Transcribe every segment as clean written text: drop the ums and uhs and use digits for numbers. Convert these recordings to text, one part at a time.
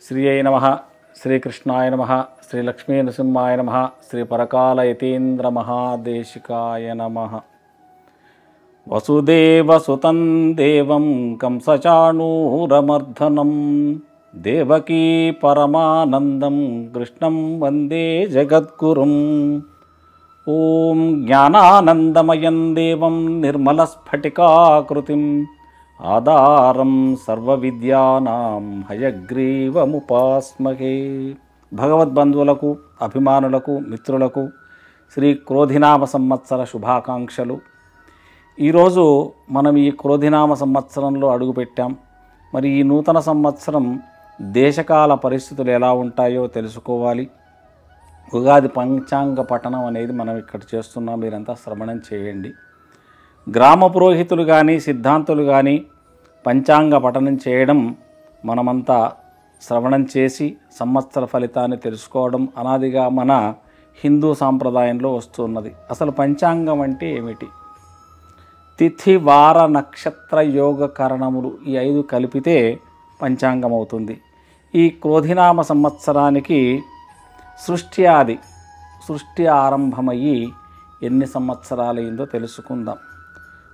శ్రీయై నమః, శ్రీకృష్ణాయ నమః, శ్రీ లక్ష్మీ నృసింహాయ నమః, శ్రీ పరకాల యతీంద్ర మహాదేశికాయ నమః. వసుదేవసుతం దేవం కంసచాణూరమర్దనం దేవకీ పరమానందం కృష్ణం వందే జగద్గురుం. ఓం జ్ఞానానందమయం దేవం నిర్మలస్ఫటికాకృతిం ఆధారం సర్వవిద్యానాం హయగ్రీవముపాస్మహే. భగవద్బంధువులకు, అభిమానులకు, మిత్రులకు శ్రీ క్రోధినామ సంవత్సర శుభాకాంక్షలు. ఈరోజు మనం ఈ క్రోధినామ సంవత్సరంలో అడుగుపెట్టాం. మరి ఈ నూతన సంవత్సరం దేశకాల పరిస్థితులు ఎలా ఉంటాయో తెలుసుకోవాలి. ఉగాది పంచాంగ పఠనం అనేది మనం ఇక్కడ చేస్తున్నాం. మీరంతా శ్రవణం చేయండి. గ్రామ పురోహితులు కానీ సిద్ధాంతులు కానీ పంచాంగ పఠనం చేయడం, మనమంతా శ్రవణం చేసి సంవత్సర ఫలితాన్ని తెలుసుకోవడం అనాదిగా మన హిందూ సాంప్రదాయంలో వస్తున్నది. అసలు పంచాంగం అంటే ఏమిటి? తిథి, వార, నక్షత్ర, యోగ, కరణములు ఈ 5 కలిపితే పంచాంగం అవుతుంది. ఈ క్రోధినామ సంవత్సరానికి సృష్టి ఆరంభమయ్యి ఎన్ని సంవత్సరాలైందో తెలుసుకుందాం.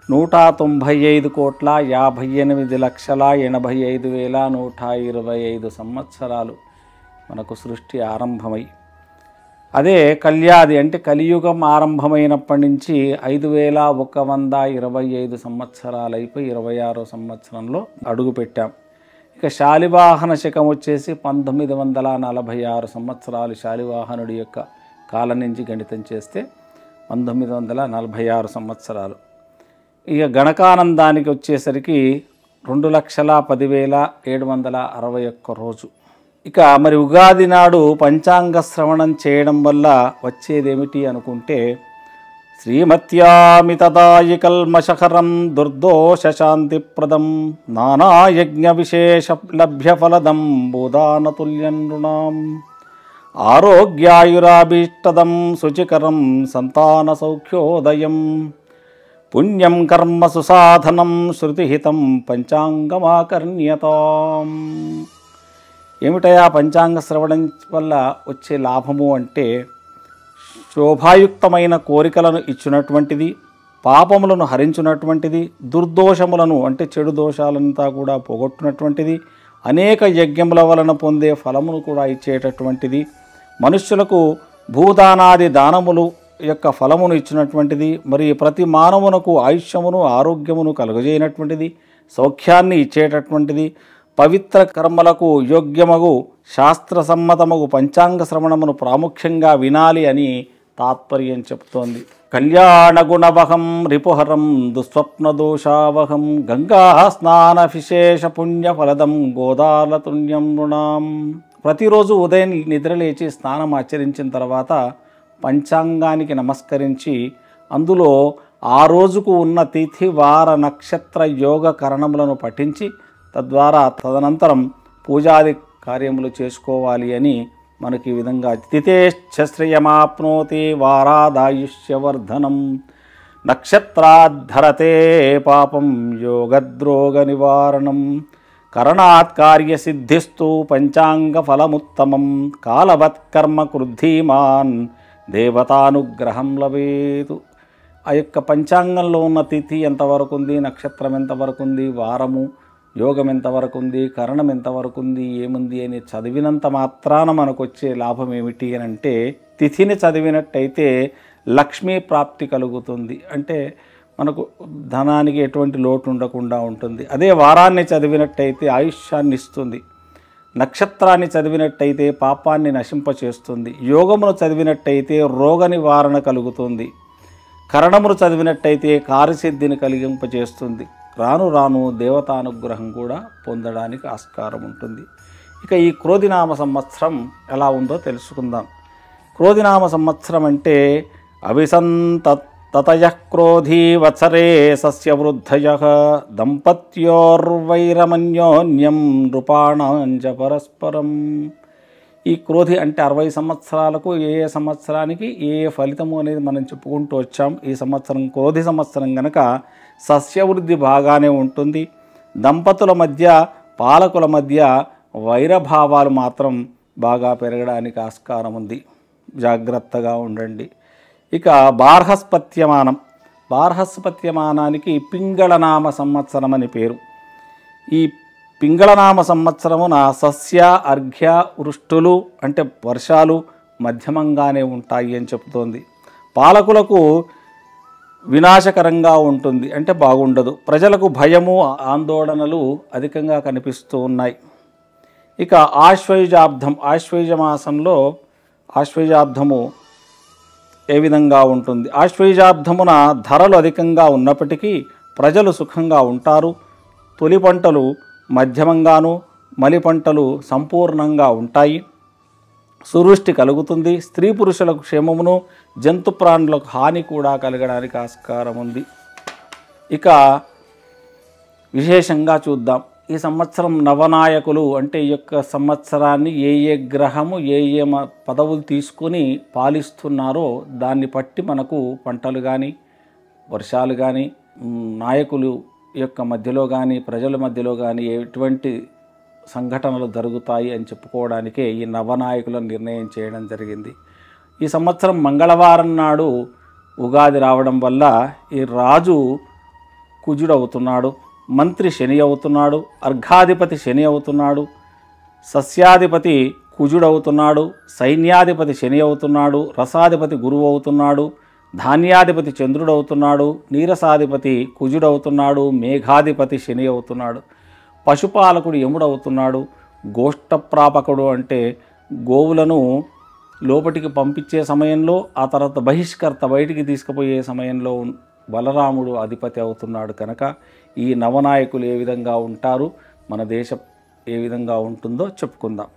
158,58,85,125 సంవత్సరాలు మనకు సృష్టి ఆరంభమై, అదే కళ్యాది అంటే కలియుగం ఆరంభమైనప్పటి నుంచి 5,125 సంవత్సరాలు అయిపోయి 26వ సంవత్సరంలో అడుగుపెట్టాం. ఇక శాలివాహన శకం వచ్చేసి 1946 సంవత్సరాలు. శాలివాహనుడి యొక్క కాలం నుంచి గణితం చేస్తే 1946 సంవత్సరాలు. ఇక గణకానందానికి వచ్చేసరికి 2,10,761 రోజు. ఇక మరి ఉగాది నాడు పంచాంగ శ్రవణం చేయడం వల్ల వచ్చేదేమిటి అనుకుంటే, శ్రీమత్యామితదాయి కల్మషహరం దుర్దోషశాంతిప్రదం నానాయజ్ఞ విశేష లభ్యఫలదం బోధానతుల్యం నృణాం ఆరోగ్యాయురాభీష్టదం శుచికరం సంతాన సౌఖ్యోదయం పుణ్యం కర్మ సుసాధనం శృతిహితం పంచాంగమాకర్ణ్యతాం. ఏమిటయా పంచాంగ శ్రవణం వల్ల వచ్చే లాభము అంటే, శోభాయుక్తమైన కోరికలను ఇచ్చినటువంటిది, పాపములను హరించినటువంటిది, దుర్దోషములను అంటే చెడు దోషాలంతా కూడా పోగొట్టినటువంటిది, అనేక యజ్ఞముల వలన పొందే ఫలమును కూడా ఇచ్చేటటువంటిది, మనుష్యులకు భూదానాది దానములు యొక్క ఫలమును ఇచ్చినటువంటిది, మరి ప్రతి మానవునకు ఆయుష్యమును ఆరోగ్యమును కలుగజేయనటువంటిది, సౌఖ్యాన్ని ఇచ్చేటటువంటిది, పవిత్ర కర్మలకు యోగ్యమగు శాస్త్రసమ్మతమగు పంచాంగ శ్రవణమును ప్రాముఖ్యంగా వినాలి అని తాత్పర్యం చెప్తోంది. కళ్యాణగుణవహం రిపుహరం దుస్వప్నదోషావహం గంగా స్నాన విశేష పుణ్యఫలదం గోదాలతుల్యం నృణాం. ప్రతిరోజు ఉదయం నిద్రలేచి స్నానం ఆచరించిన తర్వాత పంచాంగానికి నమస్కరించి అందులో ఆ రోజుకు ఉన్న తిథి, వార, నక్షత్ర, యోగ, కరణములను పఠించి తద్వారా తదనంతరం పూజాది కార్యములు చేసుకోవాలి అని మనకి ఈ విధంగా తిథేశ్చశ్రియమాప్నోతి వారాదాయుష్యవర్ధనం నక్షత్రాద్ధరతే పాపం యోగద్రోగ నివారణం కరణాత్ కార్యసిద్ధిస్తూ పంచాంగ ఫలముత్తమం కాలవత్కర్మ కృద్ధీమాన్ దేవతానుగ్రహం లభేతు. ఆ యొక్క పంచాంగంలో ఉన్న తిథి ఎంతవరకు ఉంది, నక్షత్రం ఎంతవరకు ఉంది, వారము, యోగం ఎంతవరకు ఉంది, కరణం ఎంతవరకు ఉంది, ఏముంది అని చదివినంత మాత్రాన మనకు వచ్చే లాభం ఏమిటి అని అంటే, తిథిని చదివినట్టయితే లక్ష్మీ ప్రాప్తి కలుగుతుంది. అంటే మనకు ధనానికి ఎటువంటి లోటు ఉండకుండా ఉంటుంది. అదే వారాన్ని చదివినట్టయితే ఆయుష్యాన్ని ఇస్తుంది. నక్షత్రాన్ని చదివినట్టయితే పాపాన్ని నశింపచేస్తుంది. యోగమును చదివినట్టయితే రోగ నివారణ కలుగుతుంది. కరణమును చదివినట్టయితే కార్యసిద్ధిని కలిగింపచేస్తుంది. రాను రాను దేవతానుగ్రహం కూడా పొందడానికి ఆస్కారం ఉంటుంది. ఇక ఈ క్రోధినామ సంవత్సరం ఎలా ఉందో తెలుసుకుందాం. క్రోధినామ సంవత్సరం అంటే అవిసంతతయః క్రోధీ వత్సరే సస్యవృద్ధయః దంపత్యోర్వైరమన్యోన్యం నృపాణాంచ పరస్పరం. ఈ క్రోధి అంటే 60 సంవత్సరాలకు ఏ సంవత్సరానికి ఏ ఫలితము అనేది మనం చెప్పుకుంటూ వచ్చాం. ఈ సంవత్సరం క్రోధి సంవత్సరం కనుక సస్యవృద్ధి బాగానే ఉంటుంది. దంపతుల మధ్య, పాలకుల మధ్య వైరభావాలు మాత్రం బాగా పెరగడానికి ఆస్కారం ఉంది. జాగ్రత్తగా ఉండండి. ఇక బార్హస్పత్యమానం. బార్హస్పత్యమానానికి పింగళనామ సంవత్సరం అని పేరు. ఈ పింగళనామ సంవత్సరమున సస్య అర్ఘ్య వృష్టులు అంటే వర్షాలు మధ్యమంగానే ఉంటాయి అని చెబుతోంది. పాలకులకు వినాశకరంగా ఉంటుంది అంటే బాగుండదు. ప్రజలకు భయము ఆందోళనలు అధికంగా కనిపిస్తూ ఉన్నాయి. ఇక ఆశ్వయుజాబ్దం. ఆశ్వయుజ మాసంలో ఆశ్వయుజాబ్దము ఏ విధంగా ఉంటుంది? ఆశ్వయుజాబ్దమున ధరలు అధికంగా ఉన్నప్పటికీ ప్రజలు సుఖంగా ఉంటారు. తొలి పంటలు మధ్యమంగాను, మలి పంటలు సంపూర్ణంగా ఉంటాయి. సువృష్టి కలుగుతుంది. స్త్రీ పురుషులకు క్షేమమును, జంతు ప్రాణులకు హాని కూడా కలగడానికి ఆస్కారం ఉంది. ఇక విశేషంగా చూద్దాం. ఈ సంవత్సరం నవనాయకులు అంటే ఈ యొక్క సంవత్సరాన్ని ఏ ఏ గ్రహము ఏ ఏ పదవులు తీసుకొని పాలిస్తున్నారో దాన్ని బట్టి మనకు పంటలు కానీ వర్షాలు కానీ నాయకులు యొక్క మధ్యలో కానీ ప్రజల మధ్యలో కానీ ఎటువంటి సంఘటనలు జరుగుతాయి అని చెప్పుకోవడానికే ఈ నవనాయకులను నిర్ణయం చేయడం జరిగింది. ఈ సంవత్సరం మంగళవారం నాడు ఉగాది రావడం వల్ల ఈ రాజు కుజుడవుతున్నాడు, మంత్రి శని అవుతున్నాడు, అర్ఘాధిపతి శని అవుతున్నాడు, సస్యాధిపతి కుజుడవుతున్నాడు, సైన్యాధిపతి శని అవుతున్నాడు, రసాధిపతి గురువు అవుతున్నాడు, ధాన్యాధిపతి చంద్రుడు అవుతున్నాడు, నీరసాధిపతి కుజుడవుతున్నాడు, మేఘాధిపతి శని అవుతున్నాడు, పశుపాలకుడు యముడవుతున్నాడు, గోష్ఠప్రాపకుడు అంటే గోవులను లోపటికి పంపించే సమయంలో ఆ తర్వాత బహిష్కర్త బయటికి తీసుకుపోయే సమయంలో బలరాముడు అధిపతి అవుతున్నాడు. కనుక ఈ నవనాయకులు ఏ విధంగా ఉంటారు, మన దేశం ఏ విధంగా ఉంటుందో చెప్పుకుందాం.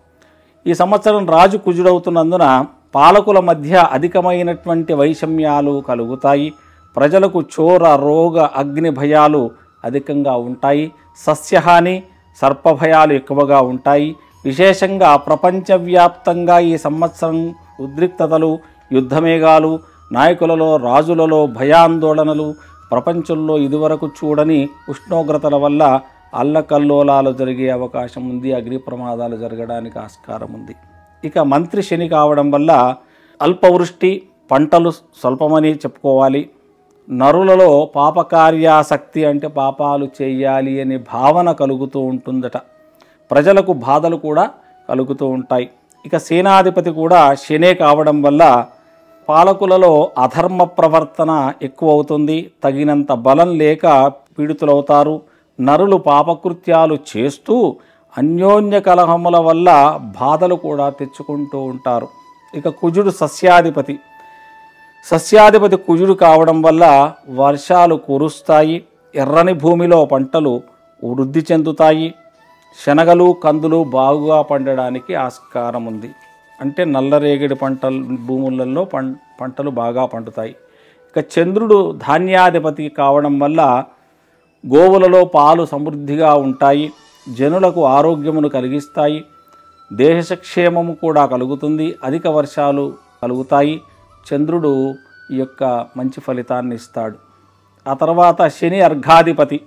ఈ సంవత్సరం రాజు కుజుడవుతున్నందున పాలకుల మధ్య అధికమైనటువంటి వైషమ్యాలు కలుగుతాయి. ప్రజలకు చోర రోగ అగ్ని భయాలు అధికంగా ఉంటాయి. సస్యహాని సర్పభయాలు ఎక్కువగా ఉంటాయి. విశేషంగా ప్రపంచవ్యాప్తంగా ఈ సంవత్సరం ఉద్రిక్తతలు, యుద్ధమేఘాలు, నాయకులలో రాజులలో భయాందోళనలు, ప్రపంచంలో ఇదివరకు చూడని ఉష్ణోగ్రతల వల్ల అల్లకల్లోలాలు జరిగే అవకాశం ఉంది. అగ్ని ప్రమాదాలు జరగడానికి ఆస్కారం ఉంది. ఇక మంత్రి శని కావడం వల్ల అల్పవృష్టి, పంటలు స్వల్పమని చెప్పుకోవాలి. నరులలో పాపకార్యాసక్తి అంటే పాపాలు చేయాలి అనే భావన కలుగుతూ ఉంటుందట. ప్రజలకు బాధలు కూడా కలుగుతూ ఉంటాయి. ఇక సేనాధిపతి కూడా శనే కావడం వల్ల పాలకులలో అధర్మ ప్రవర్తన ఎక్కువ అవుతుంది. తగినంత బలం లేక పీడితులవుతారు. నరులు పాపకృత్యాలు చేస్తూ అన్యోన్య కలహముల వల్ల బాధలు కూడా తెచ్చుకుంటూ ఉంటారు. ఇక కుజుడు సస్యాధిపతి. సస్యాధిపతి కుజుడు కావడం వల్ల వర్షాలు కురుస్తాయి. ఎర్రని భూమిలో పంటలు వృద్ధి చెందుతాయి. శనగలు, కందులు బాగుగా పండడానికి ఆస్కారం ఉంది. అంటే నల్లరేగడి భూములలో పంటలు బాగా పండుతాయి. ఇక చంద్రుడు ధాన్యాధిపతి కావడం వల్ల గోవులలో పాలు సమృద్ధిగా ఉంటాయి. జనులకు ఆరోగ్యమును కలిగిస్తాయి. దేశక్షేమము కూడా కలుగుతుంది. అధిక వర్షాలు కలుగుతాయి. చంద్రుడు ఈ యొక్క మంచి ఫలితాన్ని ఇస్తాడు. ఆ తర్వాత శని అర్ఘాధిపతి.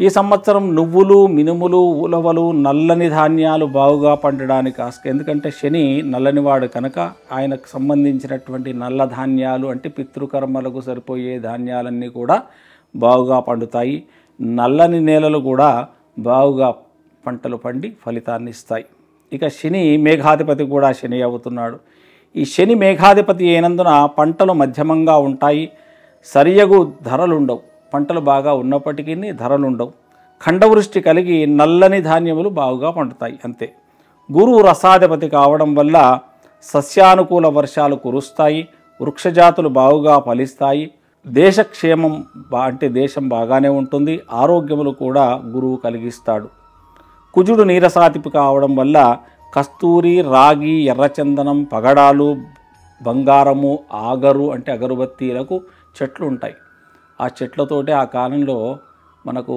ఈ సంవత్సరం నువ్వులు, మినుములు, ఉలవలు, నల్లని ధాన్యాలు బాగుగా పండడానికి ఎందుకంటే శని నల్లనివాడు కనుక ఆయనకు సంబంధించినటువంటి నల్ల ధాన్యాలు అంటే పితృకర్మలకు సరిపోయే ధాన్యాలన్నీ కూడా బాగుగా పండుతాయి. నల్లని నేలలు కూడా బాగుగా పంటలు పండి ఫలితాన్ని ఇస్తాయి. ఇక శని మేఘాధిపతి కూడా శని అవుతున్నాడు. ఈ శని మేఘాధిపతి అయినందున పంటలు మధ్యమంగా ఉంటాయి. సరియగు ధరలుండవు. పంటలు బాగా ఉన్నప్పటికీ ధరలుండవు. ఖండవృష్టి కలిగి నల్లని ధాన్యములు బాగుగా పండుతాయి అంతే. గురువు రసాధిపతి కావడం వల్ల సస్యానుకూల వర్షాలు కురుస్తాయి. వృక్షజాతులు బాగుగా ఫలిస్తాయి. దేశక్షేమం అంటే దేశం బాగానే ఉంటుంది. ఆరోగ్యములు కూడా గురువు కలిగిస్తాడు. కుజుడు నీరసాధిపతి కావడం వల్ల కస్తూరి, రాగి, ఎర్రచందనం, పగడాలు, బంగారము, ఆగరు అంటే అగరుబత్తీలకు చెట్లు ఉంటాయి. ఆ చెట్లతోటే ఆ కాలంలో మనకు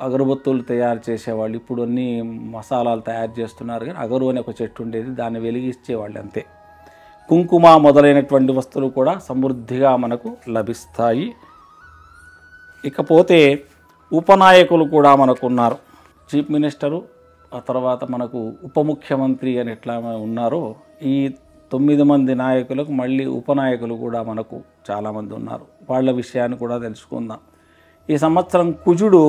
అగరబత్తులు తయారు చేసేవాళ్ళు. ఇప్పుడు అన్ని మసాలాలు తయారు చేస్తున్నారు, కానీ అగరు అనే ఒక చెట్టు ఉండేది, దాన్ని వెలిగించేవాళ్ళు అంతే. కుంకుమ మొదలైనటువంటి వస్తువులు కూడా సమృద్ధిగా మనకు లభిస్తాయి. ఇకపోతే ఉపనాయకులు కూడా మనకున్నారు. చీఫ్ మినిస్టరు, ఆ తర్వాత మనకు ఉప ముఖ్యమంత్రి అని ఎట్లా ఉన్నారో ఈ 9 మంది నాయకులకు మళ్ళీ ఉపనాయకులు కూడా మనకు చాలామంది ఉన్నారు. వాళ్ళ విషయాన్ని కూడా తెలుసుకుందాం. ఈ సంవత్సరం కుజుడు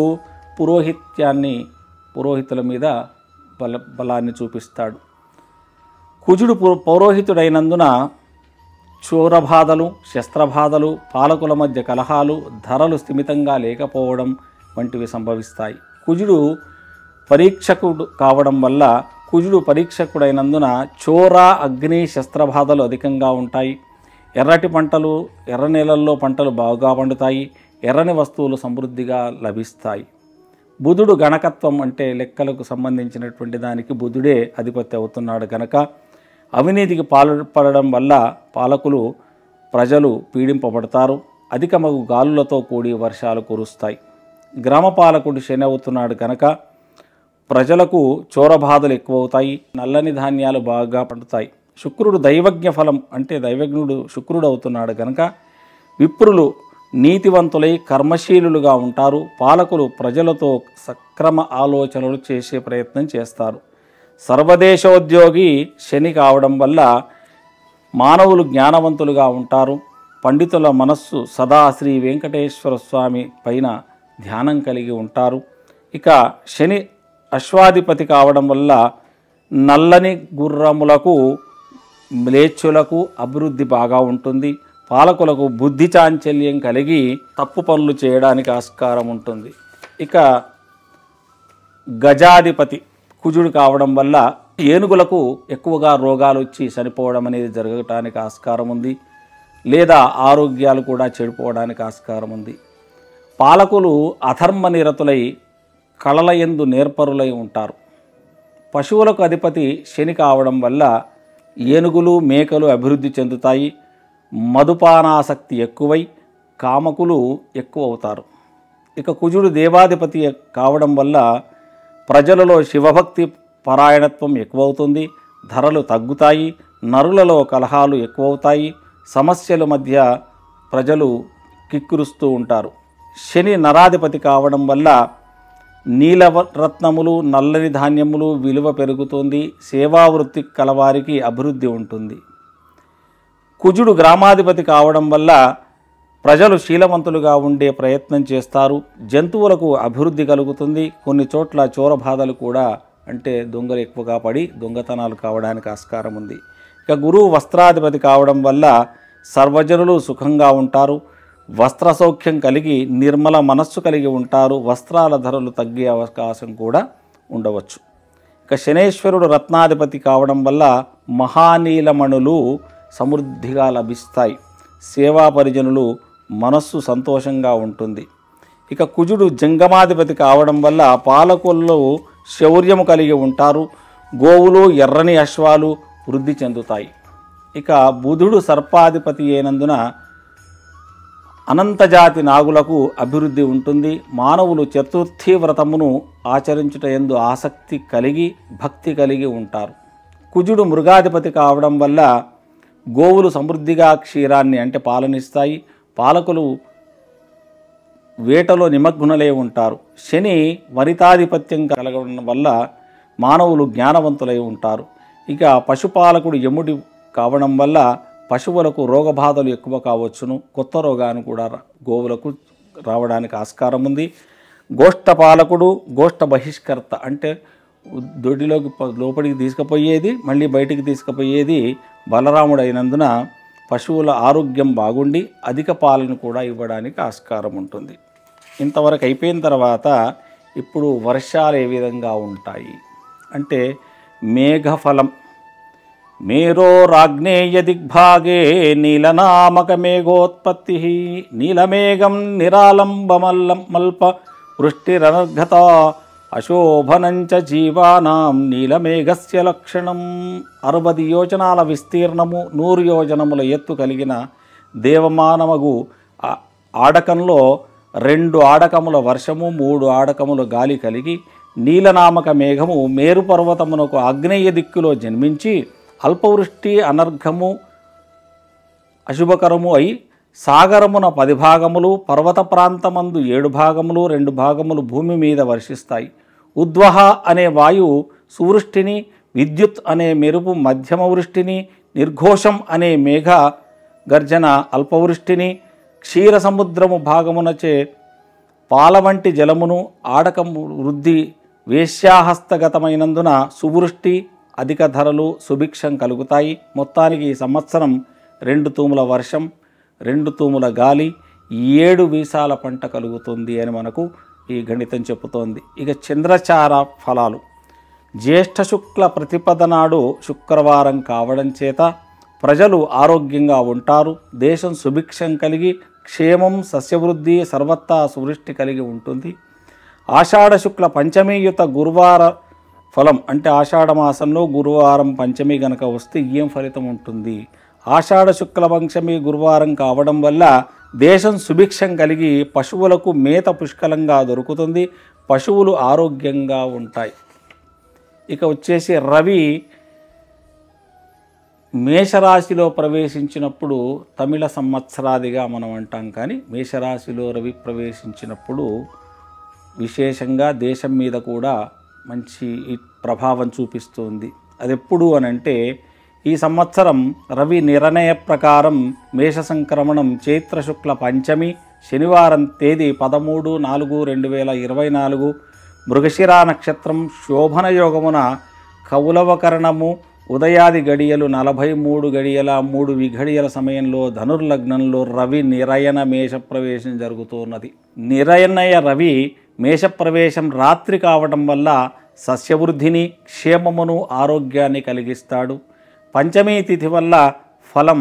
పురోహితుల మీద బలాన్ని చూపిస్తాడు. కుజుడు పౌరోహితుడైనందున చోరబాధలు, శస్త్రబాధలు, పాలకుల మధ్య కలహాలు, ధరలు స్థిమితంగా లేకపోవడం వంటివి సంభవిస్తాయి. కుజుడు పరీక్షకుడు కావడం వల్ల కుజుడు పరీక్షకుడైనందున చోర, అగ్ని, శస్త్రబాధలు అధికంగా ఉంటాయి. ఎర్రటి పంటలు, ఎర్ర నేలల్లో పంటలు బాగా పండుతాయి. ఎర్రని వస్తువులు సమృద్ధిగా లభిస్తాయి. బుధుడు గణకత్వం అంటే లెక్కలకు సంబంధించినటువంటి దానికి బుధుడే అధిపతి అవుతున్నాడు కనుక అవినీతికి పాల్పడడం వల్ల ప్రజలు పీడింపబడతారు. అధికమగు గాలులతో కూడి వర్షాలు కురుస్తాయి. గ్రామ పాలకుడు శని అవుతున్నాడు కనుక ప్రజలకు చోరబాధలు ఎక్కువవుతాయి. నల్లని ధాన్యాలు బాగా పండుతాయి. శుక్రుడు దైవజ్ఞ ఫలం అంటే దైవజ్ఞుడు శుక్రుడు అవుతున్నాడు కనుక విప్రులు నీతివంతులై కర్మశీలులుగా ఉంటారు. పాలకులు ప్రజలతో సక్రమ ఆలోచనలు చేసే ప్రయత్నం చేస్తారు. సర్వదేశోద్యోగి శని కావడం వల్ల మానవులు జ్ఞానవంతులుగా ఉంటారు. పండితుల మనస్సు సదా శ్రీ వెంకటేశ్వర స్వామి పైన ధ్యానం కలిగి ఉంటారు. ఇక శని అశ్వాధిపతి కావడం వల్ల నల్లని గుర్రములకు, మ్లేచ్చులకు అభివృద్ధి బాగా ఉంటుంది. పాలకులకు బుద్ధి చాంచల్యం కలిగి తప్పు పనులు చేయడానికి ఆస్కారం ఉంటుంది. ఇక గజాధిపతి కుజుడు కావడం వల్ల ఏనుగులకు ఎక్కువగా రోగాలు వచ్చి చనిపోవడం అనేది జరగటానికి ఆస్కారం ఉంది, లేదా ఆరోగ్యాలు కూడా చెడిపోవడానికి ఆస్కారం ఉంది. పాలకులు అధర్మ నిరతులై కళలయందు నేర్పరులై ఉంటారు. పశువులకు అధిపతి శని కావడం వల్ల ఏనుగులు, మేకలు అభివృద్ధి చెందుతాయి. మధుపానాసక్తి ఎక్కువై కామకులు ఎక్కువ అవుతారు. ఇక కుజుడు దేవాధిపతి కావడం వల్ల ప్రజలలో శివభక్తి పరాయణత్వం ఎక్కువవుతుంది. ధరలు తగ్గుతాయి. నరులలో కలహాలు ఎక్కువవుతాయి. సమస్యల మధ్య ప్రజలు కిక్కురుస్తూ ఉంటారు. శని నరాధిపతి కావడం వల్ల నీలరత్నములు, నల్లని ధాన్యములు విలువ పెరుగుతుంది. సేవావృత్తి కలవారికి అభివృద్ధి ఉంటుంది. కుజుడు గ్రామాధిపతి కావడం వల్ల ప్రజలు శీలవంతులుగా ఉండే ప్రయత్నం చేస్తారు. జంతువులకు అభివృద్ధి కలుగుతుంది. కొన్ని చోట్ల చోరబాధలు కూడా అంటే దొంగలు ఎక్కువగా పడి దొంగతనాలు కావడానికి ఆస్కారం ఉంది. ఇక గురువు వస్త్రాధిపతి కావడం వల్ల సర్వజనులు సుఖంగా ఉంటారు. వస్త్ర సౌఖ్యం కలిగి నిర్మల మనస్సు కలిగి ఉంటారు. వస్త్రాల ధరలు తగ్గే అవకాశం కూడా ఉండవచ్చు. ఇక శనేశ్వరుడు రత్నాధిపతి కావడం వల్ల మహానీలమణులు సమృద్ధిగా లభిస్తాయి. సేవా పరిజనులు మనస్సు సంతోషంగా ఉంటుంది. ఇక కుజుడు జంగమాధిపతి కావడం వల్ల పాలకులు శౌర్యము కలిగి ఉంటారు. గోవులు, ఎర్రని అశ్వాలు వృద్ధి చెందుతాయి. ఇక బుధుడు సర్పాధిపతి అయినందున అనంతజాతి నాగులకు అభివృద్ధి ఉంటుంది. మానవులు చతుర్థి వ్రతమును ఆచరించుటయందు ఆసక్తి కలిగి భక్తి కలిగి ఉంటారు. కుజుడు మృగాధిపతి కావడం వల్ల గోవులు సమృద్ధిగా క్షీరాన్ని అంటే పాలనిస్తాయి. పాలకులు వేటలో నిమగ్నులై ఉంటారు. శని వనితాధిపత్యం కలగడం వల్ల మానవులు జ్ఞానవంతులై ఉంటారు. ఇక పశుపాలకుడు యముడి కావడం వల్ల పశువులకు రోగబాధలు ఎక్కువ కావచ్చును. కొత్త రోగాన్ని కూడా గోవులకు రావడానికి ఆస్కారం ఉంది. గోష్ఠపాలకుడు గోష్ఠ బహిష్కర్త అంటే దొడ్డిలోకి లోపలికి తీసుకుపోయేది మళ్ళీ బయటికి తీసుకుపోయేది బలరాముడు అయినందున పశువుల ఆరోగ్యం బాగుండి అధిక పాలను కూడా ఇవ్వడానికి ఆస్కారం ఉంటుంది. ఇంతవరకు అయిపోయిన తర్వాత ఇప్పుడు వర్షాలు ఏ విధంగా ఉంటాయి అంటే మేఘఫలం మేరోరాగ్నేయ దిగ్భాగే నీలనామక మేఘోత్పత్తి నీలమేఘం నిరాలంబమల్ప వృష్టిరనర్ఘత అశోభనంచ జీవానాం నీలమేఘస్య లక్షణం. 60 యోజనాల విస్తీర్ణము 100 యోజనముల ఎత్తు కలిగిన దేవమానమగు ఆడకంలో 2 ఆడకముల వర్షము 3 ఆడకముల గాలి కలిగి నీలనామక మేఘము మేరు పర్వతమునకు ఆగ్నేయ దిక్కులో జన్మించి అల్పవృష్టి అనర్ఘము అశుభకరము అయి సాగరమున 10 భాగములు పర్వత ప్రాంతమందు 7 భాగములు 2 భాగములు భూమి మీద వర్షిస్తాయి. ఉద్వహ అనే వాయువు సువృష్టిని, విద్యుత్ అనే మెరుపు మధ్యమ వృష్టిని, నిర్ఘోషం అనే మేఘ గర్జన అల్పవృష్టిని, క్షీర సముద్రము భాగమునచే పాల వంటి జలమును ఆడకము వృద్ధి వేశ్యాహస్తగతమైనందున సువృష్టి, అధిక ధరలు, సుభిక్షం కలుగుతాయి. మొత్తానికి ఈ సంవత్సరం 2 తూముల వర్షం, 2 తూముల గాలి, 7 వీసాల పంట కలుగుతుంది అని మనకు ఈ గణితం చెబుతోంది. ఇక చంద్రచార ఫలాలు. జ్యేష్ఠ శుక్ల ప్రతిపద నాడు శుక్రవారం కావడం చేత ప్రజలు ఆరోగ్యంగా ఉంటారు. దేశం సుభిక్షం కలిగి క్షేమం, సస్యవృద్ధి, సర్వత్రా సువృష్టి కలిగి ఉంటుంది. ఆషాఢ శుక్ల పంచమీయుత గురువార ఫలం అంటే ఆషాఢ మాసంలో గురువారం పంచమి గనక వస్తే ఏం ఫలితం ఉంటుంది? ఆషాఢ శుక్ల పంచమి గురువారం కావడం వల్ల దేశం సుభిక్షం కలిగి పశువులకు మేత పుష్కలంగా దొరుకుతుంది. పశువులు ఆరోగ్యంగా ఉంటాయి. ఇక వచ్చేసి రవి మేషరాశిలో ప్రవేశించినప్పుడు తమిళ సంవత్సరాదిగా మనం అంటాం, కానీ మేషరాశిలో రవి ప్రవేశించినప్పుడు విశేషంగా దేశం మీద కూడా మంచి ప్రభావం చూపిస్తుంది. అది ఎప్పుడు అనంటే ఈ సంవత్సరం రవి నిర్ణయ ప్రకారం మేష సంక్రమణం చైత్ర శుక్ల పంచమి శనివారం తేదీ 13/4/2024 మృగశిరా నక్షత్రం శోభన యోగమున కౌలవకరణము ఉదయాది గడియలు 43 గడియల 3 విఘడియల సమయంలో ధనుర్లగ్నంలో రవి నిరయన మేష ప్రవేశం జరుగుతున్నది. నిరయనయ రవి మేషప్రవేశం రాత్రి కావడం వల్ల సస్యవృద్ధిని, క్షేమమును, ఆరోగ్యాన్ని కలిగిస్తాడు. పంచమీ తిథి వల్ల ఫలం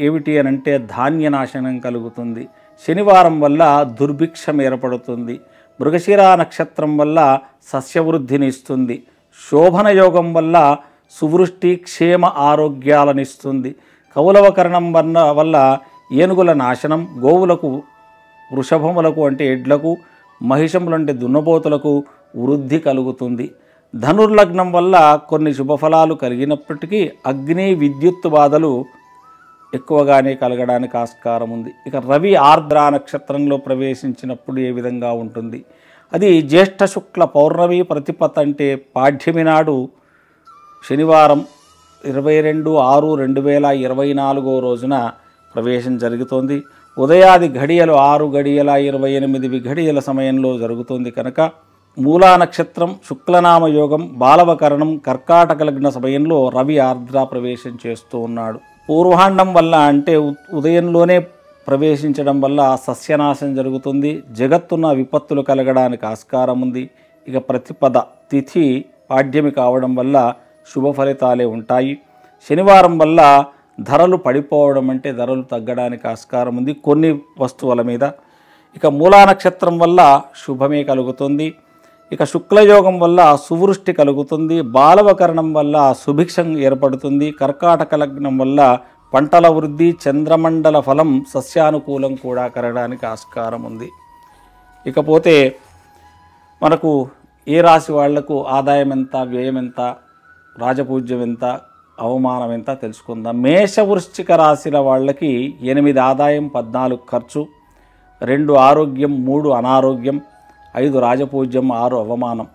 ఏమిటి అనంటే ధాన్యనాశనం కలుగుతుంది. శనివారం వల్ల దుర్భిక్షం ఏర్పడుతుంది. మృగశిరా నక్షత్రం వల్ల సస్యవృద్ధిని ఇస్తుంది. శోభన యోగం వల్ల సువృష్టి, క్షేమ, ఆరోగ్యాలనిస్తుంది. కౌలవకరణం వల్ల ఏనుగుల నాశనం, గోవులకు, వృషభములకు అంటే ఎడ్లకు, మహిషములంటే దున్నపోతులకు వృద్ధి కలుగుతుంది. ధనుర్లగ్నం వల్ల కొన్ని శుభఫలాలు కలిగినప్పటికీ అగ్ని, విద్యుత్ బాధలు ఎక్కువగానే కలగడానికి ఆస్కారం ఉంది. ఇక రవి ఆర్ద్ర నక్షత్రంలో ప్రవేశించినప్పుడు ఏ విధంగా ఉంటుంది? అది జ్యేష్ఠ శుక్ల పౌర్ణమి ప్రతిపత అంటే పాడ్యమి నాడు శనివారం 22/6/2024 రోజున ప్రవేశం జరుగుతోంది. ఉదయాది ఘడియలు 6:28 విఘడియల సమయంలో జరుగుతుంది కనుక మూలా నక్షత్రం, శుక్లనామ యోగం, బాలవకరణం, కర్కాటక లగ్న సమయంలో రవి ఆర్ద్ర ప్రవేశం చేస్తూ ఉన్నాడు. పూర్వాహ్నం వల్ల అంటే ఉదయంలోనే ప్రవేశించడం వల్ల సస్యనాశం జరుగుతుంది. జగత్తున్న విపత్తులు కలగడానికి ఆస్కారం ఉంది. ఇక ప్రతిపద తిథి పాడ్యమి కావడం వల్ల శుభ ఫలితాలే ఉంటాయి. శనివారం వల్ల ధరలు పడిపోవడం అంటే ధరలు తగ్గడానికి ఆస్కారం ఉంది కొన్ని వస్తువుల మీద. ఇక మూలా నక్షత్రం వల్ల శుభమే కలుగుతుంది. ఇక శుక్లయోగం వల్ల సువృష్టి కలుగుతుంది. బాలవకరణం వల్ల సుభిక్షం ఏర్పడుతుంది. కర్కాటక లగ్నం వల్ల పంటల వృద్ధి, చంద్రమండల ఫలం సస్యానుకూలం కూడా కలగడానికి ఆస్కారం ఉంది. ఇకపోతే మనకు ఏ రాశి వాళ్లకు ఆదాయం ఎంత, వ్యయం ఎంత, రాజపూజ్యం ఎంత, అవమానం ఎంత తెలుసుకుందాం. మేషవృశ్చిక రాశిల వాళ్ళకి 8 ఆదాయం, 14 ఖర్చు, 2 ఆరోగ్యం, 3 అనారోగ్యం, 5 రాజపూజ్యం, 6 అవమానం.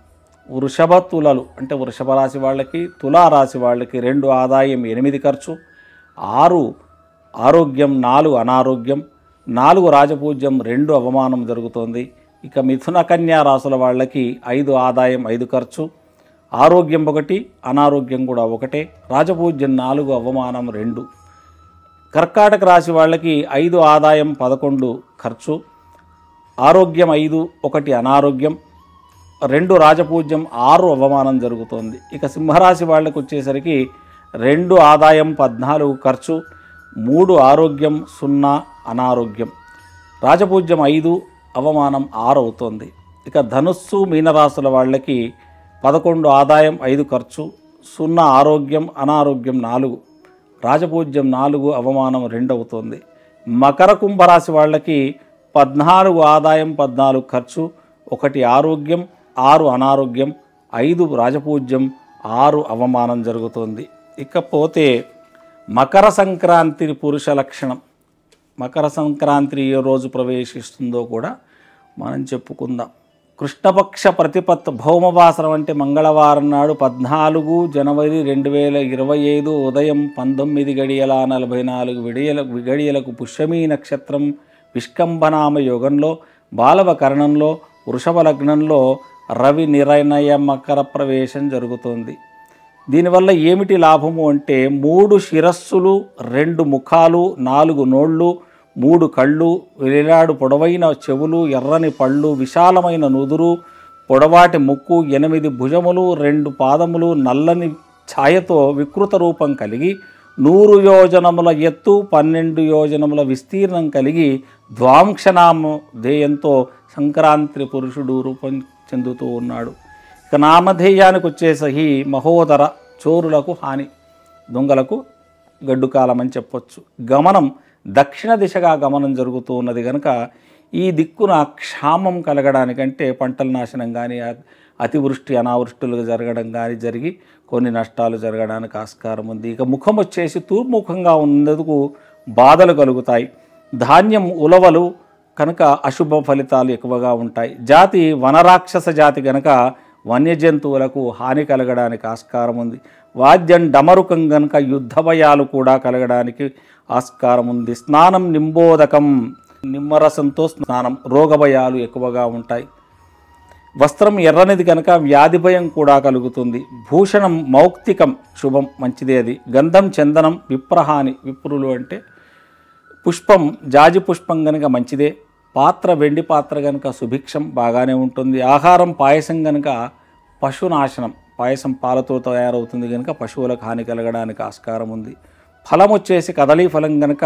వృషభ తులలు అంటే వృషభ రాశి వాళ్ళకి, తులారాశి వాళ్ళకి 2 ఆదాయం, 8 ఖర్చు, 6 ఆరోగ్యం, 4 అనారోగ్యం, 4 రాజపూజ్యం, 2 అవమానం జరుగుతోంది. ఇక మిథున కన్యా రాశుల వాళ్ళకి 5 ఆదాయం, 5 ఖర్చు, ఆరోగ్యం 1, అనారోగ్యం కూడా 1, రాజపూజ్యం 4, అవమానం 2. కర్కాటక రాశి వాళ్ళకి 5 ఆదాయం, 11 ఖర్చు, ఆరోగ్యం 5, 1 అనారోగ్యం, 2 రాజపూజ్యం, 6 అవమానం జరుగుతోంది. ఇక సింహరాశి వాళ్ళకు వచ్చేసరికి 2 ఆదాయం, 14 ఖర్చు, 3 ఆరోగ్యం, 0 అనారోగ్యం, రాజపూజ్యం 5, అవమానం 6 అవుతోంది. ఇక ధనుస్సు మీనరాశుల వాళ్ళకి 11 ఆదాయం, 5 ఖర్చు, 0 ఆరోగ్యం, అనారోగ్యం 4, రాజపూజ్యం 4, అవమానం 2 అవుతుంది. మకర కుంభరాశి వాళ్ళకి 14 ఆదాయం, 14 ఖర్చు, 1 ఆరోగ్యం, 6 అనారోగ్యం, 5 రాజపూజ్యం, 6 అవమానం జరుగుతుంది. ఇకపోతే మకర సంక్రాంతి పురుష లక్షణం. మకర సంక్రాంతి ఏ రోజు ప్రవేశిస్తుందో కూడా మనం చెప్పుకుందాం. కృష్ణపక్ష ప్రతిపత్ భౌమవాసరం అంటే మంగళవారం నాడు 14 జనవరి 2025 ఉదయం 19:44 గడియలకు పుష్యమీ నక్షత్రం విష్కంభనామ యోగంలో బాలవ కరణంలో వృషభ లగ్నంలో రవి నిర్ణయ మకర ప్రవేశం జరుగుతుంది. దీనివల్ల ఏమిటి లాభము అంటే 3 శిరస్సులు, 2 ముఖాలు, 4 నోళ్ళు, 3 కళ్ళు, వేలాడు పొడవైన చెవులు, ఎర్రని పళ్ళు, విశాలమైన నుదురు, పొడవాటి ముక్కు, 8 భుజములు, 2 పాదములు, నల్లని ఛాయతో వికృత రూపం కలిగి 100 యోజనముల ఎత్తు, 12 యోజనముల విస్తీర్ణం కలిగి ద్వాంక్షనామధేయంతో సంక్రాంతి పురుషుడు రూపం చెందుతూ ఉన్నాడు. ఇక నామధేయానికి వచ్చేసరి మహోదర, చోరులకు హాని, దొంగలకు గడ్డుకాలం అని చెప్పొచ్చు. గమనం దక్షిణ దిశగా గమనం జరుగుతూ ఉన్నది కనుక ఈ దిక్కున క్షామం కలగడానికంటే పంటల నాశనం కానీ అతివృష్టి అనావృష్టులు జరగడం కానీ జరిగి కొన్ని నష్టాలు జరగడానికి ఆస్కారం ఉంది. ఇక ముఖం వచ్చేసి తూర్ముఖంగా ఉన్నందుకు బాధలు కలుగుతాయి. ధాన్యం ఉలవలు కనుక అశుభ ఫలితాలు ఎక్కువగా ఉంటాయి. జాతి వనరాక్షస జాతి కనుక వన్యజంతువులకు హాని కలగడానికి ఆస్కారం ఉంది. వాద్యం డమరుకం కనుక యుద్ధ భయాలు కూడా కలగడానికి ఆస్కారం ఉంది. స్నానం నింబోదకం, నిమ్మరసంతో స్నానం, రోగ భయాలు ఎక్కువగా ఉంటాయి. వస్త్రం ఎర్రనిది కనుక వ్యాధి భయం కూడా కలుగుతుంది. భూషణం మౌక్తికం, శుభం, మంచిదే అది. గంధం చందనం విప్రహాని, విప్రులు అంటే పుష్పం జాజి పుష్పం కనుక మంచిదే. పాత్ర వెండి పాత్ర కనుక సుభిక్షం, బాగానే ఉంటుంది. ఆహారం పాయసం కనుక పశునాశనం, పాయసం పాలతో తయారవుతుంది కనుక పశువులకు హాని కలగడానికి ఆస్కారం ఉంది. ఫలం వచ్చేసి కదలీ ఫలం కనుక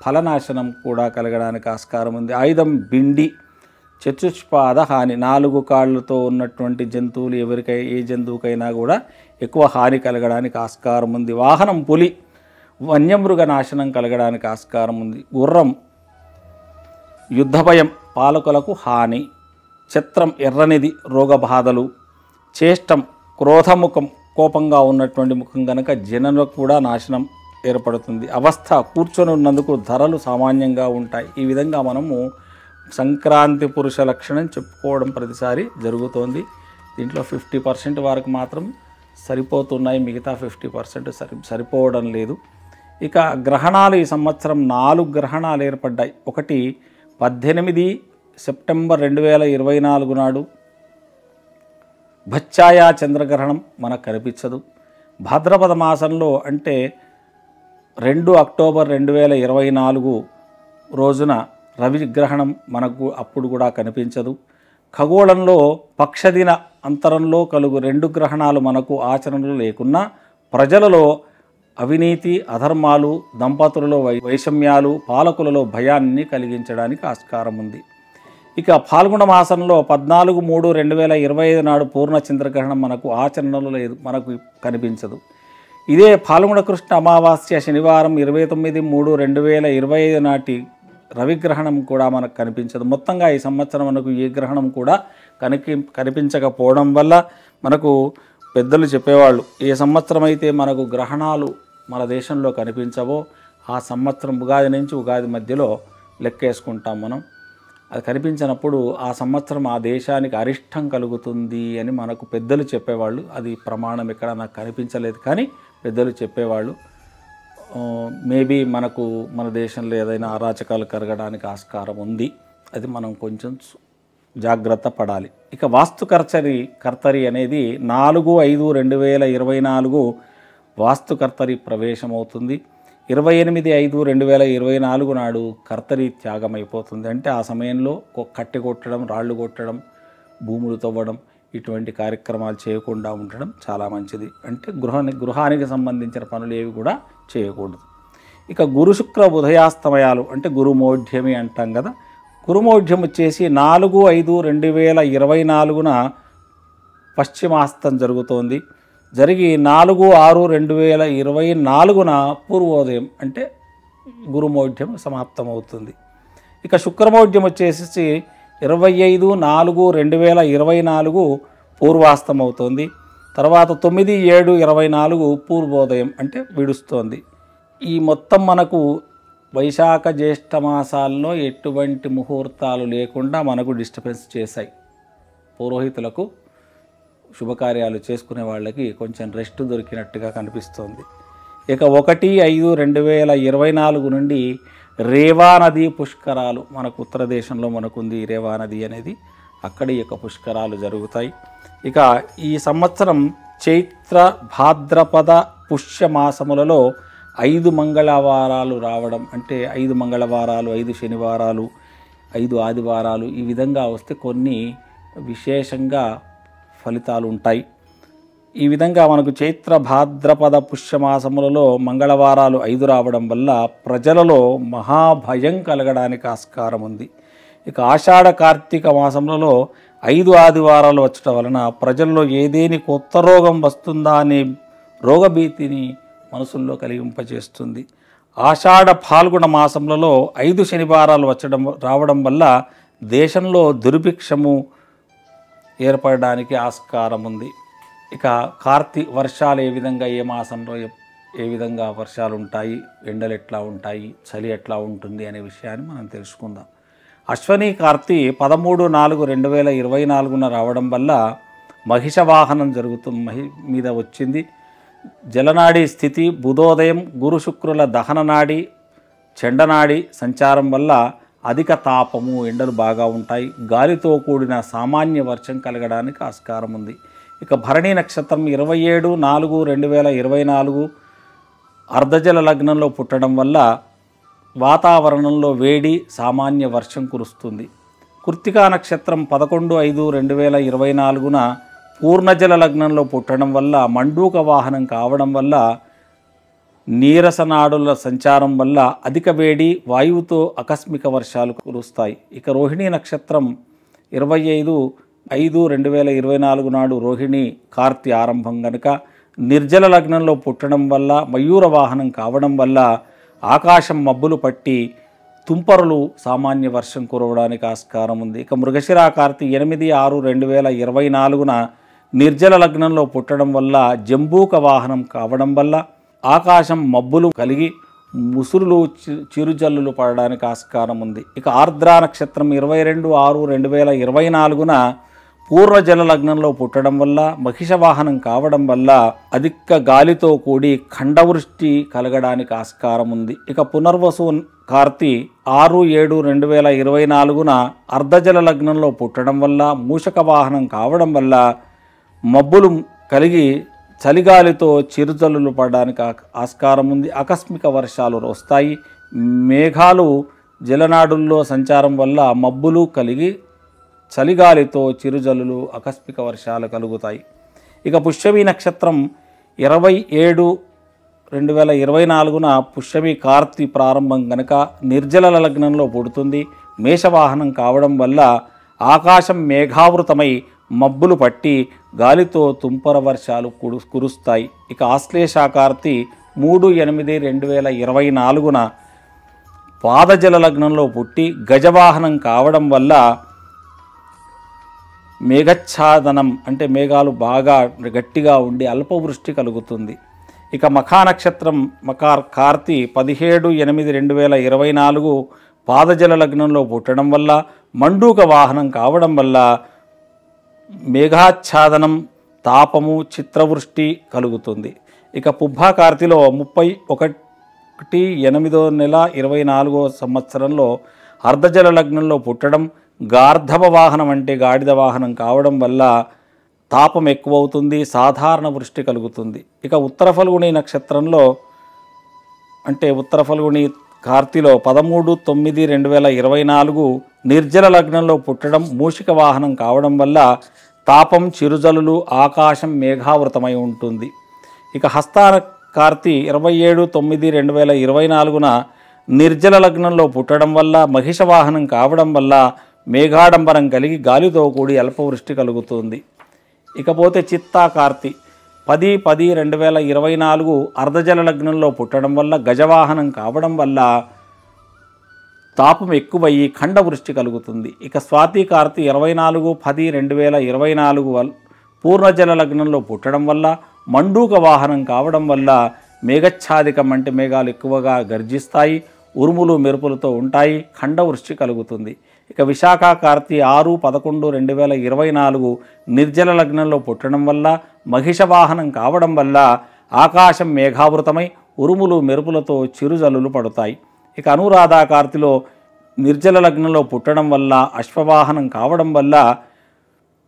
ఫలనాశనం కూడా కలగడానికి ఆస్కారం ఉంది. ఆయుధం బిండి, చతుష్పాద హాని, 4 కాళ్ళతో ఉన్నటువంటి జంతువులు ఏ జంతువుకైనా కూడా ఎక్కువ హాని కలగడానికి ఆస్కారం ఉంది. వాహనం పులి, వన్యమృగ నాశనం కలగడానికి ఆస్కారం ఉంది. గుర్రం యుద్ధభయం, పాలకులకు హాని. ఛత్రం ఎర్రనిది, రోగబాధలు. చేష్టం క్రోధముఖం, కోపంగా ఉన్నటువంటి ముఖం కనుక జనులకు కూడా నాశనం ఏర్పడుతుంది. అవస్థ కూర్చొని ఉన్నందుకు ధరలు సామాన్యంగా ఉంటాయి. ఈ విధంగా మనము సంక్రాంతి పురుష లక్షణం చెప్పుకోవడం ప్రతిసారి జరుగుతోంది. దీంట్లో 50% వరకు మాత్రం సరిపోతున్నాయి, మిగతా 50% సరిపోవడం లేదు. ఇక గ్రహణాలు ఈ సంవత్సరం 4 గ్రహణాలు ఏర్పడ్డాయి. ఒకటి 18 సెప్టెంబర్ 2024 నాడు భచ్చాయా చంద్రగ్రహణం మనకు కనిపించదు. భాద్రపద మాసంలో అంటే 2 అక్టోబర్ 2024 రోజున రవిగ్రహణం మనకు అప్పుడు కూడా కనిపించదు. ఖగోళంలో పక్షదిన అంతరంలో కలుగు 2 గ్రహణాలు మనకు ఆచరణలో లేకున్నా ప్రజలలో అవినీతి, అధర్మాలు, దంపతులలో వైషమ్యాలు, పాలకులలో భయాన్ని కలిగించడానికి ఆస్కారం ఉంది. ఇక ఫాల్గుణ మాసంలో 14/3/2025 నాడు పూర్ణ చంద్రగ్రహణం మనకు ఆచరణలో లేదు, మనకు కనిపించదు. ఇదే ఫాల్గుణ కృష్ణ అమావాస్య శనివారం 29/3/2025 నాటి రవిగ్రహణం కూడా మనకు కనిపించదు. మొత్తంగా ఈ సంవత్సరం మనకు ఏ గ్రహణం కూడా కనిపించకపోవడం వల్ల మనకు పెద్దలు చెప్పేవాళ్ళు, ఏ సంవత్సరం అయితే మనకు గ్రహణాలు మన దేశంలో కనిపించవో ఆ సంవత్సరం ఉగాది నుంచి ఉగాది మధ్యలో లెక్కేసుకుంటాం మనం. అది కనిపించినప్పుడు ఆ సంవత్సరం ఆ దేశానికి అరిష్టం కలుగుతుంది అని మనకు పెద్దలు చెప్పేవాళ్ళు. అది ప్రమాణం ఎక్కడ నాకు కనిపించలేదు, కానీ పెద్దలు చెప్పేవాళ్ళు. మేబీ మన దేశంలో ఏదైనా అరాచకాలు కరగడానికి ఆస్కారం ఉంది. అది మనం కొంచెం జాగ్రత్త పడాలి. ఇక వాస్తు కర్తరి అనేది 4/5/2024 వాస్తు కర్తరి ప్రవేశమవుతుంది. 28/5/2024 నాడు కర్తరి త్యాగమైపోతుంది. అంటే ఆ సమయంలో కట్టె కొట్టడం, రాళ్ళు కొట్టడం, భూములు తవ్వడం ఇటువంటి కార్యక్రమాలు చేయకుండా ఉండడం చాలా మంచిది. అంటే గృహానికి సంబంధించిన పనులు ఏవి కూడా చేయకూడదు. ఇక గురు శుక్ర ఉదయాస్తమయాలు అంటే గురుమోఢ్యమి అంటాం కదా. గురుమోఢ్యం వచ్చేసి 4/5/2024 పశ్చిమాస్తం జరుగుతోంది. జరిగి 4/6/2024 పూర్వోదయం అంటే గురుమోఢ్యం సమాప్తమవుతుంది. ఇక శుక్రమోఢ్యం వచ్చేసి 25/4/2024 పూర్వాస్తం అవుతుంది. తర్వాత 9/7/24 పూర్వోదయం అంటే విడుస్తోంది. ఈ మొత్తం మనకు వైశాఖ జ్యేష్ఠ మాసాల్లో ఎటువంటి ముహూర్తాలు లేకుండా మనకు డిస్టర్బెన్స్ చేశాయి. పురోహితులకు శుభకార్యాలు చేసుకునే వాళ్ళకి కొంచెం రెస్ట్ దొరికినట్టుగా కనిపిస్తోంది. ఇక 1/5/2024 నుండి రేవా నది పుష్కరాలు మనకు ఉత్తర దేశంలో మనకుంది. రేవా నది అనేది అక్కడ ఈ యొక్క పుష్కరాలు జరుగుతాయి. ఇక ఈ సంవత్సరం చైత్ర భాద్రపద పుష్యమాసములలో 5 మంగళవారాలు రావడం, అంటే 5 మంగళవారాలు, 5 శనివారాలు, 5 ఆదివారాలు ఈ విధంగా వస్తే కొన్ని విశేషంగా ఫలితాలు ఉంటాయి. ఈ విధంగా మనకు చైత్ర భాద్రపద పుష్యమాసములలో మంగళవారాలు 5 రావడం వల్ల ప్రజలలో మహాభయం కలగడానికి ఆస్కారం ఉంది. ఇక ఆషాఢ కార్తీక మాసములలో 5 ఆదివారాలు వచ్చటం వలన ప్రజల్లో ఏదేని కొత్త రోగం వస్తుందా అనే రోగభీతిని మనసుల్లో కలిగింపజేస్తుంది. ఆషాఢ ఫాల్గుణ మాసములలో 5 శనివారాలు రావడం వల్ల దేశంలో దుర్భిక్షము ఏర్పడడానికి ఆస్కారం ఉంది. ఇక వర్షాలు ఏ విధంగా, ఏ మాసంలో ఏ విధంగా వర్షాలు ఉంటాయి, ఎండలు ఎట్లా ఉంటాయి, చలి ఎట్లా ఉంటుంది అనే విషయాన్ని మనం తెలుసుకుందాం. అశ్వని కార్తీ 13/4/2024 రావడం వల్ల మహిష వాహనం మీద వచ్చింది. జలనాడి స్థితి, బుధోదయం, గురు శుక్రుల దహన నాడి, చెండనాడి సంచారం వల్ల అధిక తాపము, ఎండలు బాగా ఉంటాయి. గాలితో కూడిన సామాన్య వర్షం కలగడానికి ఆస్కారం ఉంది. ఇక భరణి నక్షత్రం 27/4/2024 అర్ధజల లగ్నంలో పుట్టడం వల్ల వాతావరణంలో వేడి, సామాన్య వర్షం కురుస్తుంది. కృత్తికా నక్షత్రం 11/5/2024 పూర్ణజల లగ్నంలో పుట్టడం వల్ల మండూక వాహనం కావడం వల్ల నీరసనాడుల సంచారం వల్ల అధిక వేడి, వాయువుతో ఆకస్మిక వర్షాలు కురుస్తాయి. ఇక రోహిణీ నక్షత్రం 25/5/2024 నాడు రోహిణి కార్తీ ఆరంభం గనుక నిర్జల లగ్నంలో పుట్టడం వల్ల మయూర వాహనం కావడం వల్ల ఆకాశం మబ్బులు పట్టి తుంపరులు, సామాన్య వర్షం కురవడానికి ఆస్కారం ఉంది. ఇక మృగశిర కార్తీ 8/6/2024 నిర్జల లగ్నంలో పుట్టడం వల్ల జంబూక వాహనం కావడం వల్ల ఆకాశం మబ్బులు కలిగి ముసురులు, చిరుజల్లులు పడడానికి ఆస్కారం ఉంది. ఇక ఆర్ద్రా నక్షత్రం 22/6/2024 పూర్వజల లగ్నంలో పుట్టడం వల్ల మహిష వాహనం కావడం వల్ల అధిక గాలితో కూడి ఖండవృష్టి కలగడానికి ఆస్కారం ఉంది. ఇక పునర్వసు కార్తీ 6/7/2024 అర్ధజల లగ్నంలో పుట్టడం వల్ల మూషక వాహనం కావడం వల్ల మబ్బులు కలిగి చలిగాలితో చిరుజల్లులు పడడానికి ఆస్కారం ఉంది. ఆకస్మిక వర్షాలు వస్తాయి. మేఘాలు జలనాడుల్లో సంచారం వల్ల మబ్బులు కలిగి చలిగాలితో చిరుజల్లులు, ఆకస్మిక వర్షాలు కలుగుతాయి. ఇక పుష్యమి నక్షత్రం 27/2/2024 పుష్యమి కార్తీ ప్రారంభం గనక నిర్జల లగ్నంలో పుడుతుంది. మేషవాహనం కావడం వల్ల ఆకాశం మేఘావృతమై మబ్బులు పట్టి గాలితో తుంపర వర్షాలు కురుస్తాయి. ఇక ఆశ్లేష కార్తీ 3/8/2024 పాదజల లగ్నంలో పుట్టి గజవాహనం కావడం వల్ల మేఘఛాదనం, అంటే మేఘాలు బాగా గట్టిగా ఉండి అల్పవృష్టి కలుగుతుంది. ఇక మఖా నక్షత్రం కార్తీ 17/8/2024 పాదజల లగ్నంలో పుట్టడం వల్ల మండూక వాహనం కావడం వల్ల మేఘాచ్ఛాదనం, తాపము, చిత్రవృష్టి కలుగుతుంది. ఇక పుబ్బా కార్తీలో 31/8/2024 అర్ధజల లగ్నంలో పుట్టడం, గార్ధవ వాహనం అంటే గాడిద వాహనం కావడం వల్ల తాపం ఎక్కువవుతుంది, సాధారణ వృష్టి కలుగుతుంది. ఇక ఉత్తర ఫల్గుణి నక్షత్రంలో అంటే ఉత్తర ఫల్గుణి కార్తీలో 13/9/2024 నిర్జల లగ్నంలో పుట్టడం, మూషిక వాహనం కావడం వల్ల తాపం, చిరుజలులు, ఆకాశం మేఘావృతమై ఉంటుంది. ఇక హస్త కార్తీ 27/9/2024 నిర్జల లగ్నంలో పుట్టడం వల్ల మహిష వాహనం కావడం వల్ల మేఘాడంబరం కలిగి గాలితో కూడి అల్పవృష్టి కలుగుతుంది. ఇకపోతే చిత్తా కార్తీ 10/10/2024 అర్ధజల లగ్నంలో పుట్టడం వల్ల గజవాహనం కావడం వల్ల తాపం ఎక్కువయ్యి ఖండవృష్టి కలుగుతుంది. ఇక స్వాతి కార్తీ 24/10/2024 పూర్ణజల లగ్నంలో పుట్టడం వల్ల మండూక వాహనం కావడం వల్ల మేఘఛాదికం అంటే మేఘాలు ఎక్కువగా గర్జిస్తాయి, ఉరుములు మెరుపులతో ఉంటాయి, ఖండవృష్టి కలుగుతుంది. ఇక విశాఖ కార్తీ 6/11/2024 నిర్జల లగ్నంలో పుట్టడం వల్ల మహిష వాహనం కావడం వల్ల ఆకాశం మేఘావృతమై ఉరుములు మెరుపులతో చిరుజల్లులు పడతాయి. ఇక అనురాధ కార్తిలో నిర్జల లగ్నంలో పుట్టడం వల్ల అశ్వవాహనం కావడం వల్ల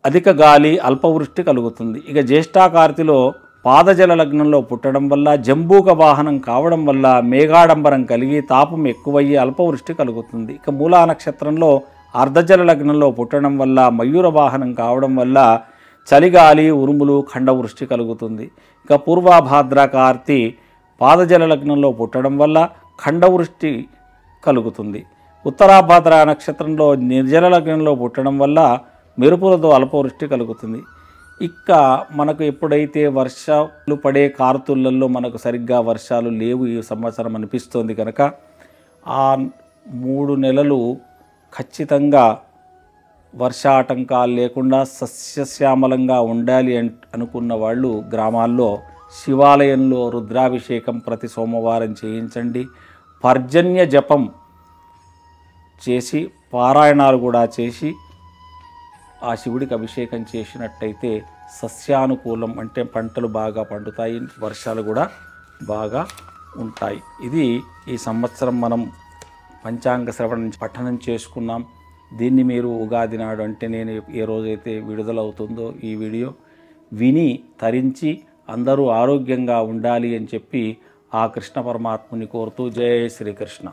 అధిక గాలి అల్పవృష్టి కలుగుతుంది. ఇక జ్యేష్ఠ కార్తిలో పాదజల లగ్నంలో పుట్టడం వల్ల జంబూక వాహనం కావడం వల్ల మేఘాడంబరం కలిగి తాపం ఎక్కువయ్యి అల్పవృష్టి కలుగుతుంది. ఇక మూలా నక్షత్రంలో అర్ధజల లగ్నంలో పుట్టడం వల్ల మయూర వాహనం కావడం వల్ల చలిగాలి ఉరుములు ఖండవృష్టి కలుగుతుంది. ఇక పూర్వభాద్ర కార్తి పాదజల లగ్నంలో పుట్టడం వల్ల ఖండవృష్టి కలుగుతుంది. ఉత్తరాభాద్ర నక్షత్రంలో నిర్జల లగ్నంలో పుట్టడం వల్ల మెరుపులతో అల్పవృష్టి కలుగుతుంది. ఇక మనకు ఎప్పుడైతే వర్షాలు పడే కార్తులలో మనకు సరిగ్గా వర్షాలు లేవు ఈ సంవత్సరం అనిపిస్తోంది కనుక ఆ 3 నెలలు ఖచ్చితంగా వర్షాటంకాలు లేకుండా సస్యశ్యామలంగా ఉండాలి అనుకున్న వాళ్ళు గ్రామాల్లో శివాలయంలో రుద్రాభిషేకం ప్రతి సోమవారం చేయించండి. పర్జన్య జపం చేసి పారాయణాలు కూడా చేసి ఆ శివుడికి అభిషేకం చేసినట్టయితే సస్యానుకూలం, అంటే పంటలు బాగా పండుతాయి, వర్షాలు కూడా బాగా ఉంటాయి. ఇది ఈ సంవత్సరం మనం పంచాంగ శ్రవణం పఠనం చేసుకున్నాం. దీన్ని మీరు ఉగాది నాడు, అంటే నేను ఏ రోజైతే విడుదలవుతుందో ఈ వీడియో విని తరించి అందరూ ఆరోగ్యంగా ఉండాలి అని చెప్పి ఆ కృష్ణ పరమాత్ముని కోరుతూ జై శ్రీకృష్ణ.